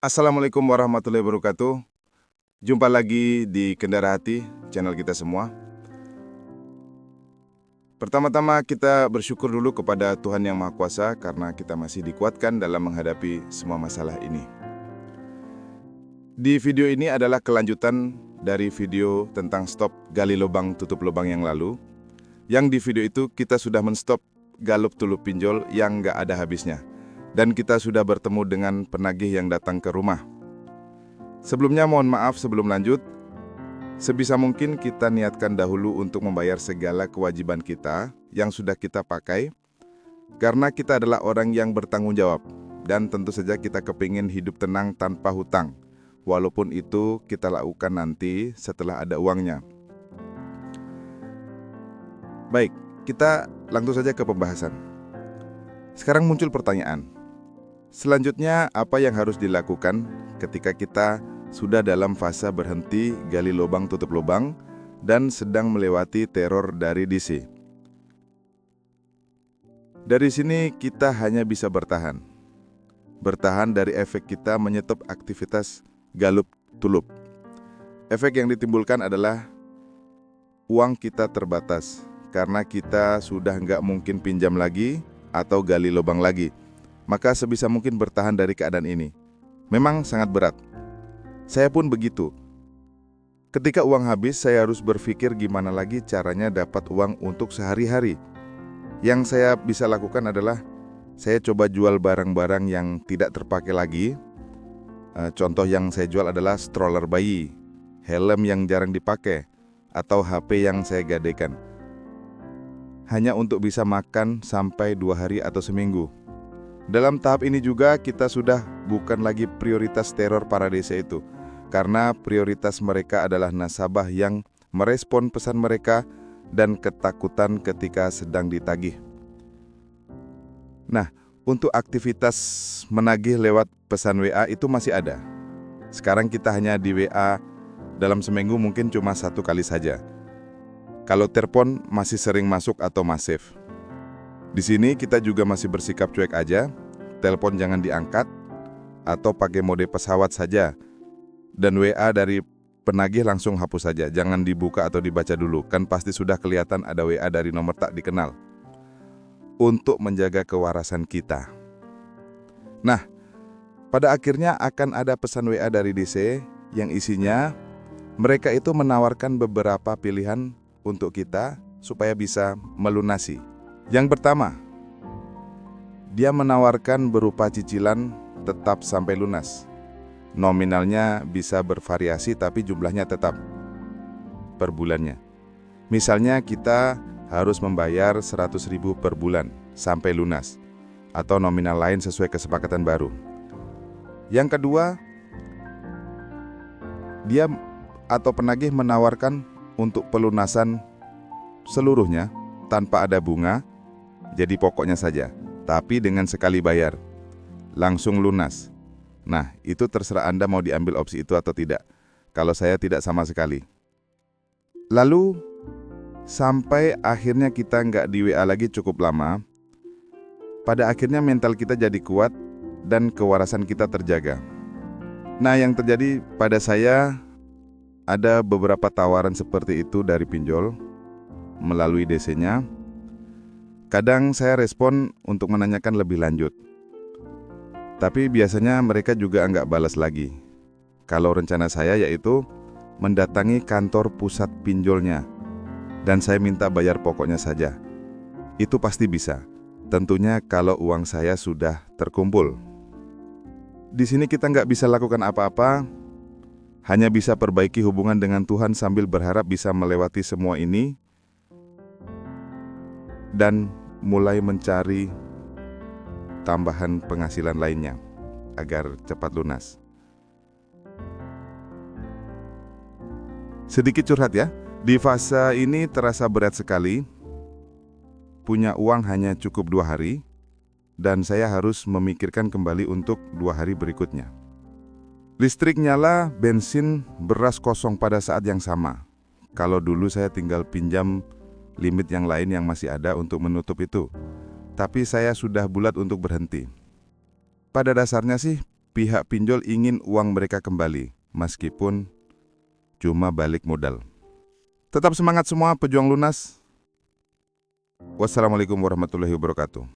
Assalamualaikum warahmatullahi wabarakatuh. Jumpa lagi di Kendara Hati, channel kita semua. Pertama-tama kita bersyukur dulu kepada Tuhan Yang Maha Kuasa karena kita masih dikuatkan dalam menghadapi semua masalah ini. Di video ini adalah kelanjutan dari video tentang stop gali lubang tutup lubang yang lalu. Yang di video itu kita sudah menstop galup tulup pinjol yang nggak ada habisnya. Dan kita sudah bertemu dengan penagih yang datang ke rumah. Sebelumnya mohon maaf sebelum lanjut, sebisa mungkin kita niatkan dahulu untuk membayar segala kewajiban kita yang sudah kita pakai, karena kita adalah orang yang bertanggung jawab, dan tentu saja kita kepingin hidup tenang tanpa hutang, walaupun itu kita lakukan nanti setelah ada uangnya. Baik, kita langsung saja ke pembahasan. Sekarang muncul pertanyaan. Selanjutnya, apa yang harus dilakukan ketika kita sudah dalam fase berhenti gali lubang tutup lubang dan sedang melewati teror dari DC? Dari sini kita hanya bisa bertahan. Bertahan dari efek kita menyetop aktivitas galup tulup. Efek yang ditimbulkan adalah uang kita terbatas karena kita sudah nggak mungkin pinjam lagi atau gali lubang lagi. Maka sebisa mungkin bertahan dari keadaan ini. Memang sangat berat. Saya pun begitu. Ketika uang habis, saya harus berpikir gimana lagi caranya dapat uang untuk sehari-hari. Yang saya bisa lakukan adalah saya coba jual barang-barang yang tidak terpakai lagi. Contoh yang saya jual adalah stroller bayi, helm yang jarang dipakai, atau HP yang saya gadaikan. Hanya untuk bisa makan sampai 2 hari atau seminggu. Dalam tahap ini juga kita sudah bukan lagi prioritas teror para desa itu, karena prioritas mereka adalah nasabah yang merespon pesan mereka dan ketakutan ketika sedang ditagih. Nah, untuk aktivitas menagih lewat pesan WA itu masih ada. Sekarang kita hanya di WA dalam seminggu mungkin cuma 1 kali saja. Kalau telepon masih sering masuk atau masif. Di sini kita juga masih bersikap cuek aja, telepon jangan diangkat, atau pakai mode pesawat saja. Dan WA dari penagih langsung hapus saja, jangan dibuka atau dibaca dulu, kan pasti sudah kelihatan ada WA dari nomor tak dikenal. Untuk menjaga kewarasan kita. Nah, pada akhirnya akan ada pesan WA dari DC yang isinya mereka itu menawarkan beberapa pilihan untuk kita supaya bisa melunasi. Yang pertama, dia menawarkan berupa cicilan tetap sampai lunas. Nominalnya bisa bervariasi tapi jumlahnya tetap per bulannya. Misalnya kita harus membayar 100.000 per bulan sampai lunas, atau nominal lain sesuai kesepakatan baru. Yang kedua, dia atau penagih menawarkan untuk pelunasan seluruhnya tanpa ada bunga, jadi pokoknya saja, tapi dengan sekali bayar, langsung lunas. Nah, itu terserah Anda mau diambil opsi itu atau tidak. Kalau saya tidak sama sekali. Lalu, sampai akhirnya kita nggak di WA lagi cukup lama, pada akhirnya mental kita jadi kuat dan kewarasan kita terjaga. Nah, yang terjadi pada saya, ada beberapa tawaran seperti itu dari pinjol melalui DC-nya. Kadang saya respon untuk menanyakan lebih lanjut. Tapi biasanya mereka juga nggak balas lagi. Kalau rencana saya yaitu mendatangi kantor pusat pinjolnya. Dan saya minta bayar pokoknya saja. Itu pasti bisa. Tentunya kalau uang saya sudah terkumpul. Di sini kita nggak bisa lakukan apa-apa. Hanya bisa perbaiki hubungan dengan Tuhan sambil berharap bisa melewati semua ini. Dan mulai mencari tambahan penghasilan lainnya agar cepat lunas. Sedikit curhat ya, di fase ini terasa berat sekali. Punya uang hanya cukup 2 hari dan saya harus memikirkan kembali untuk 2 hari berikutnya. Listrik nyala, bensin, beras kosong pada saat yang sama. Kalau dulu saya tinggal pinjam limit yang lain yang masih ada untuk menutup itu. Tapi saya sudah bulat untuk berhenti. Pada dasarnya sih, pihak pinjol ingin uang mereka kembali, meskipun cuma balik modal. Tetap semangat semua pejuang lunas. Wassalamualaikum warahmatullahi wabarakatuh.